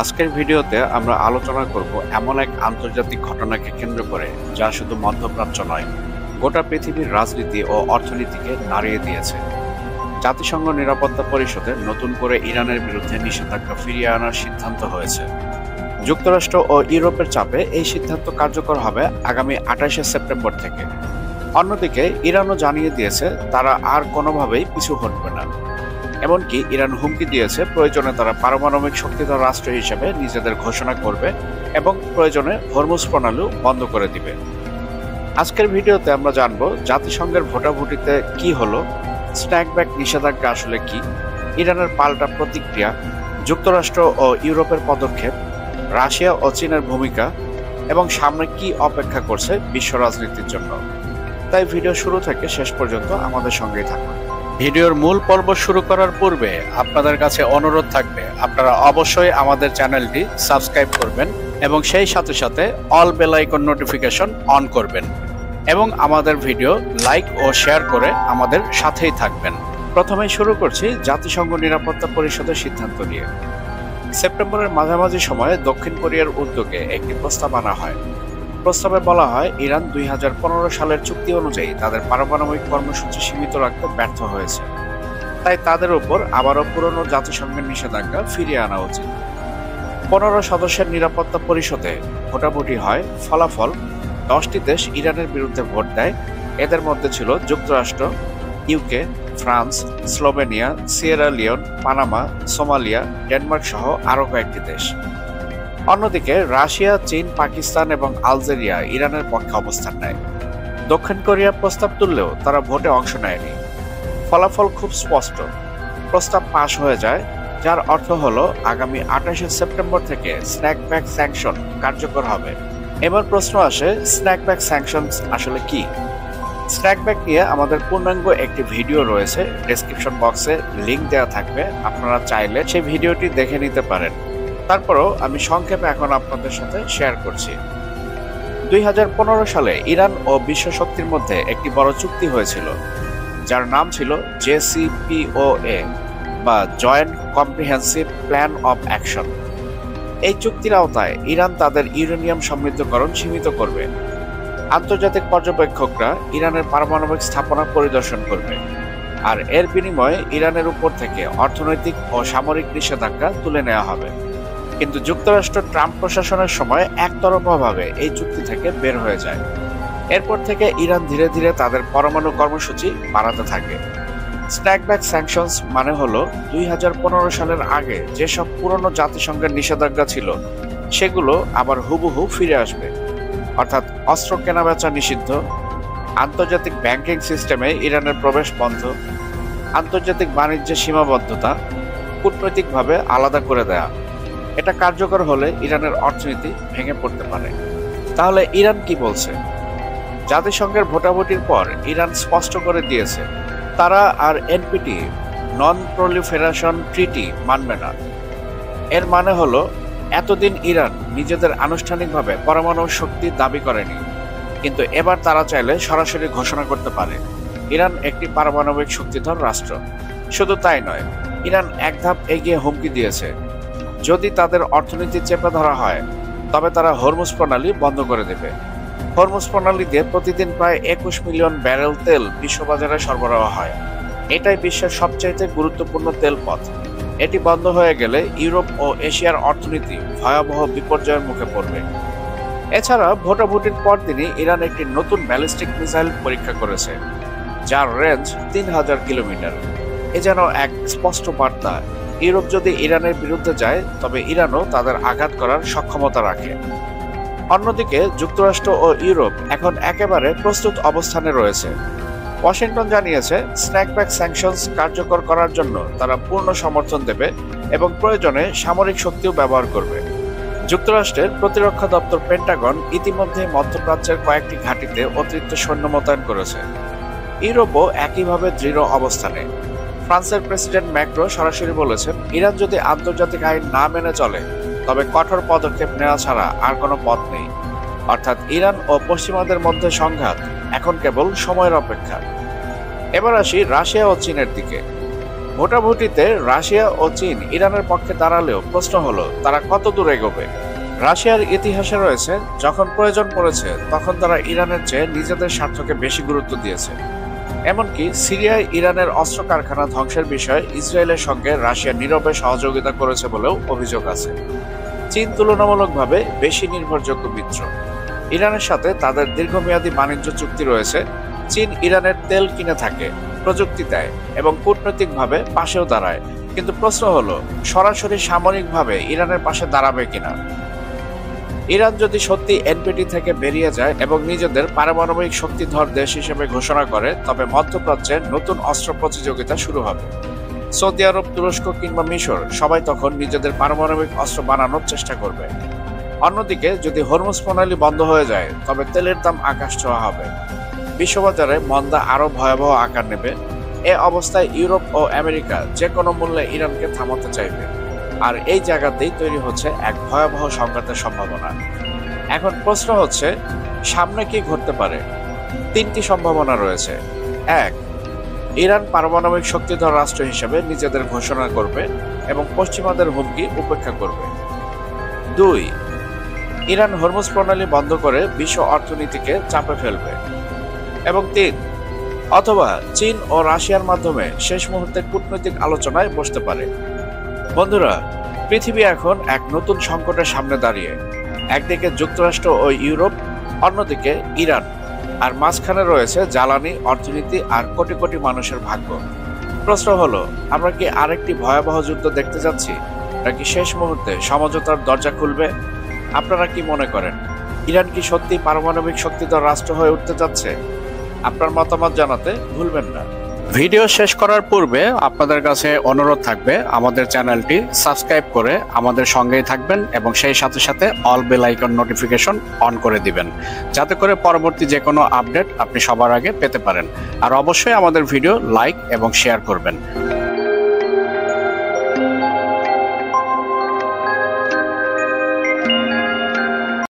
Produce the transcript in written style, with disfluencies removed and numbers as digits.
আজকের ভিডিওতে আমরা আলোচনা করব এমন এক আন্তর্জাতিক ঘটনাকে কেন্দ্র করে যা শুধু মধ্যপ্রাচ্য নয়, গোটা পৃথিবীর রাজনীতি ও অর্থনীতিকে নাড়িয়ে দিয়েছে। জাতিসংঘ নিরাপত্তা পরিষদে নতুন করে ইরানের বিরুদ্ধে নিষেধাজ্ঞা ফিরিয়ে আনার সিদ্ধান্ত হয়েছে। যুক্তরাষ্ট্র ও ইউরোপের চাপে এই সিদ্ধান্ত কার্যকর হবে আগামী 28 সেপ্টেম্বর থেকে। অন্যদিকে ইরানও জানিয়ে দিয়েছে তারা আর কোনোভাবেই পিছু হটবে না। এমনকি ইরান হুমকি দিয়েছে প্রয়োজনে তারা পারমাণবিক শক্তিধর রাষ্ট্র হিসেবে নিজেদের ঘোষণা করবে এবং প্রয়োজনে হরমুজ প্রণালীও বন্ধ করে দিবে। আজকের ভিডিওতে আমরা জানব জাতিসংঘের ভোটাভুটিতে কি হলো, স্ন্যাকব্যাক নিষেধাজ্ঞা আসলে কি, ইরানের পাল্টা প্রতিক্রিয়া, যুক্তরাষ্ট্র ও ইউরোপের পদক্ষেপ, রাশিয়া ও চীনের ভূমিকা এবং সামনে কি অপেক্ষা করছে বিশ্ব রাজনীতির জন্য। তাই ভিডিও শুরু থেকে শেষ পর্যন্ত আমাদের সঙ্গেই থাকুন। ভিডিওর মূল পর্ব শুরু করার পূর্বে আপনাদের কাছে অনুরোধ থাকবে আপনারা অবশ্যই আমাদের চ্যানেলটি সাবস্ক্রাইব করবেন এবং সেই সাথে সাথে all bell icon notification on করবেন এবং আমাদের ভিডিও লাইক ও শেয়ার করে আমাদের সাথেই থাকবেন। প্রথমেই শুরু করছি জাতিসংঘ নিরাপত্তা পরিষদের সিদ্ধান্ত নিয়ে। সেপ্টেম্বরের মাঝামাঝি সময়ে দক্ষিণ কোরিয়ার উদ্যোগে একটি প্রস্তাব আনা হয়। প্রস্তাবে বলা হয় ইরান 2015 সালের চুক্তি অনুযায়ী তাদের পারমাণবিক কর্মসূচি সীমিত রাখতে ব্যর্থ হয়েছে, তাই তাদের উপর আবারও পুরনো জাতিসংঘের নিষেধাজ্ঞা ফিরিয়ে আনা উচিত। 15 সদস্যের নিরাপত্তা পরিষদে ভোটাভুটি হয়। ফলাফল 10টি দেশ ইরানের বিরুদ্ধে ভোট দেয়। এদের মধ্যে ছিল যুক্তরাষ্ট্র, UK, France, Slovenia, Sierra Leone, Panama, Somalia, Denmark সহ আরও কয়েকটি দেশ। অন্যদিকে রাশিয়া, চীন, পাকিস্তান এবং আলজেরিয়া ইরানের পক্ষে অবস্থান নেয়। দক্ষিণ কোরিয়া প্রস্তাব তুললেও তারা ভোটে অংশ নেয়নি। ফলাফল খুব স্পষ্ট, প্রস্তাব পাশ হয়ে যায়, যার অর্থ হলো আগামী 28 সেপ্টেম্বর থেকে স্ন্যাকব্যাক স্যাংশন কার্যকর হবে। এবার প্রশ্ন আসে, স্ন্যাকব্যাক স্যাংশন আসলে কি? স্ন্যাকব্যাক নিয়ে আমাদের পূর্ণাঙ্গ একটি ভিডিও রয়েছে, ডেসক্রিপশন বক্সে লিংক দেওয়া থাকবে, আপনারা চাইলে সেই ভিডিওটি দেখে নিতে পারেন। তারপরও আমি সংক্ষেপে এখন আপনাদের সাথে শেয়ার করছি। 2015 সালে ইরান ও বিশ্ব শক্তির মধ্যে একটি বড় চুক্তি হয়েছিল, যার নাম ছিল JCPOA বা joint comprehensive plan of action. এই চুক্তির আওতায় ইরান তাদের ইউরেনিয়াম সমৃদ্ধকরণ সীমিত করবে। আন্তর্জাতিক পর্যবেক্ষকরা ইরানের পারমাণবিক স্থাপনা পরিদর্শন করবে, আর এর বিনিময়ে ইরানের উপর থেকে অর্থনৈতিক ও সামরিক নিষেধাজ্ঞা তুলে নেওয়া হবে। কিন্তু যুক্তরাষ্ট্র ট্রাম্প প্রশাসনের সময় একতরফাভাবে এই চুক্তি থেকে বের হয়ে যায়। এরপর থেকে ইরান ধীরে ধীরে তাদের পরমাণু কর্মসূচি বাড়াতে থাকে। স্ন্যাকব্যাক স্যাংশনস মানে হলো 2015 সালের আগে যেসব পুরনো জাতিসংঘের নিষেধাজ্ঞা ছিল সেগুলো আবার হুবহু ফিরে আসবে। অর্থাৎ অস্ত্র কেনাবেচা নিষিদ্ধ, আন্তর্জাতিক ব্যাংকিং সিস্টেমে ইরানের প্রবেশ বন্ধ, আন্তর্জাতিক বাণিজ্যে সীমাবদ্ধতা, কূটনৈতিকভাবে আলাদা করে দেয়া। এটা কার্যকর হলে ইরানের অর্থনীতি ভেঙে পড়তে পারে। তাহলে ইরান কি বলছে? জাতিসংঘের ভোটাভুটির পর ইরান স্পষ্ট করে দিয়েছে তারা আর NPT নন প্রলিফেরেশন ট্রিটি মানবে না। এর মানে হলো এতদিন ইরান নিজেদের আনুষ্ঠানিকভাবে পরমাণু শক্তি দাবি করেনি, কিন্তু এবার তারা চাইলে সরাসরি ঘোষণা করতে পারে ইরান একটি পারমাণবিক শক্তিধর রাষ্ট্র। শুধু তাই নয়, ইরান এক ধাপ এগিয়ে হুমকি দিয়েছে যদি তাদের অর্থনীতি চেপে ধরা হয় তবে তারা হরমুজ প্রণালী বন্ধ করে দেবে। হরমুজ প্রণালী দিয়ে প্রতিদিন প্রায় 21 মিলিয়ন ব্যারেল তেল বিশ্ববাজারে সরবরাহ হয়। এটাই বিশ্বের সবচাইতে গুরুত্বপূর্ণ তেল পথ। এটি বন্ধ হয়ে গেলে ইউরোপ ও এশিয়ার অর্থনীতি ভয়াবহ বিপর্যয়ের মুখে পড়বে। এছাড়া ভোটাভুটির পরদিনই ইরান একটি নতুন ব্যালিস্টিক মিসাইল পরীক্ষা করেছে, যার রেঞ্জ 3000 কিলোমিটার। এ যেন এক স্পষ্ট বার্তা, ইউরোপ যদি ইরানের বিরুদ্ধে যায় তবে ইরানও তাদের আঘাত করার সক্ষমতা রাখে। অন্যদিকে যুক্তরাষ্ট্র ও ইউরোপ এখন একেবারে প্রস্তুত অবস্থানে রয়েছে। ওয়াশিংটন জানিয়েছে স্ন্যাকব্যাক স্যাংশনস কার্যকর করার জন্য তারা পূর্ণ সমর্থন দেবে এবং প্রয়োজনে সামরিক শক্তিও ব্যবহার করবে। যুক্তরাষ্ট্রের প্রতিরক্ষা দপ্তর পেন্টাগন ইতিমধ্যে মধ্যপ্রাচ্যের কয়েকটি ঘাঁটিতে অতিরিক্ত সৈন্য মোতায়েন করেছে। ইউরোপও একইভাবে দৃঢ় অবস্থানে। ফ্রান্সের প্রেসিডেন্ট ম্যাক্রো সরাসরি বলেছেন ইরান যদি আন্তর্জাতিক আইন না মেনে চলে তবে কঠোর পদক্ষেপ নেওয়া ছাড়া আর কোনো পথ নেই। অর্থাৎ ইরান ও পশ্চিমাদের মধ্যে সংঘাত এখন কেবল সময়ের অপেক্ষা। এবার আসি রাশিয়া ও চীনের দিকে। ভোটাভুটিতে রাশিয়া ও চীন ইরানের পক্ষে দাঁড়ালেও প্রশ্ন হলো তারা কত দূর এগোবে। রাশিয়ার ইতিহাসে রয়েছে, যখন প্রয়োজন পড়েছে তখন তারা ইরানের চেয়ে নিজেদের স্বার্থকে বেশি গুরুত্ব দিয়েছে। এমনকি সিরিয়ায় ইরানের অস্ত্র কারখানা ধ্বংসের বিষয়ে ইসরায়েলের সঙ্গে রাশিয়া নীরবে সহযোগিতা করেছে বলেও অভিযোগ আছে। চীন তুলনামূলকভাবে বেশি নির্ভরযোগ্য মিত্র। ইরানের সাথে তাদের দীর্ঘমেয়াদী বাণিজ্য চুক্তি রয়েছে। চীন ইরানের তেল কিনে থাকে, প্রযুক্তি দেয় এবং কূটনৈতিকভাবে পাশেও দাঁড়ায়। কিন্তু প্রশ্ন হলো, সরাসরি সামরিকভাবে ইরানের পাশে দাঁড়াবে কিনা। ইরান যদি সত্যি এনপিটি থেকে বেরিয়ে যায় এবং নিজেদের পারমাণবিক শক্তিধর দেশ হিসেবে ঘোষণা করে, তবে মধ্যপ্রাচ্যে নতুন অস্ত্র প্রতিযোগিতা শুরু হবে। সৌদি আরব, তুরস্ক কিংবা মিশর সবাই তখন নিজেদের পারমাণবিক অস্ত্র বানানোর চেষ্টা করবে। অন্যদিকে যদি হরমুজ প্রণালী বন্ধ হয়ে যায়, তবে তেলের দাম আকাশ ছোঁয়া হবে। বিশ্ববাজারে মন্দা আরো ভয়াবহ আকার নেবে। এ অবস্থায় ইউরোপ ও আমেরিকা যে কোনো মূল্যে ইরানকে থামাতে চাইবে। আর এই জায়গাতেই তৈরি হচ্ছে এক ভয়াবহ সংঘাতের সম্ভাবনা। এখন প্রশ্ন হচ্ছে, সামনে কি ঘটতে পারে? তিনটি সম্ভাবনা রয়েছে। 1, ইরান পারমাণবিক শক্তিধর রাষ্ট্র হিসেবে নিজেদের ঘোষণা করবে এবং পশ্চিমাদের হুমকি উপেক্ষা করবে। 2, ইরান হরমুজ প্রণালী বন্ধ করে বিশ্ব অর্থনীতিকে চাপে ফেলবে। এবং 3, অথবা চীন ও রাশিয়ার মাধ্যমে শেষ মুহূর্তে কূটনৈতিক আলোচনায় বসতে পারে। বন্ধুরা, পৃথিবী এখন এক নতুন সংকটের সামনে দাঁড়িয়ে। একদিকে যুক্তরাষ্ট্র ও ইউরোপ, অন্যদিকে ইরান, আর মাঝখানে রয়েছে জ্বালানি, অর্থনীতি আর কোটি কোটি মানুষের ভাগ্য। প্রশ্ন হলো, আমরা কি আরেকটি ভয়াবহ যুদ্ধ দেখতে যাচ্ছি, নাকি শেষ মুহূর্তে সমঝোতার দরজা খুলবে? আপনারা কি মনে করেন, ইরান কি সত্যি পারমাণবিক শক্তিধর রাষ্ট্র হয়ে উঠতে যাচ্ছে? আপনার মতামত জানাতে ভুলবেন না। ভিডিও শেষ করার পূর্বে আপনাদের কাছে অনুরোধ থাকবে, আমাদের চ্যানেলটি সাবস্ক্রাইব করে আমাদের সঙ্গেই থাকবেন এবং সেই সাথে সাথে all bell icon notification on করে দিবেন, যাতে করে পরবর্তী যে কোনো আপডেট আপনি সবার আগে পেতে পারেন। আর অবশ্যই আমাদের ভিডিও লাইক এবং শেয়ার করবেন।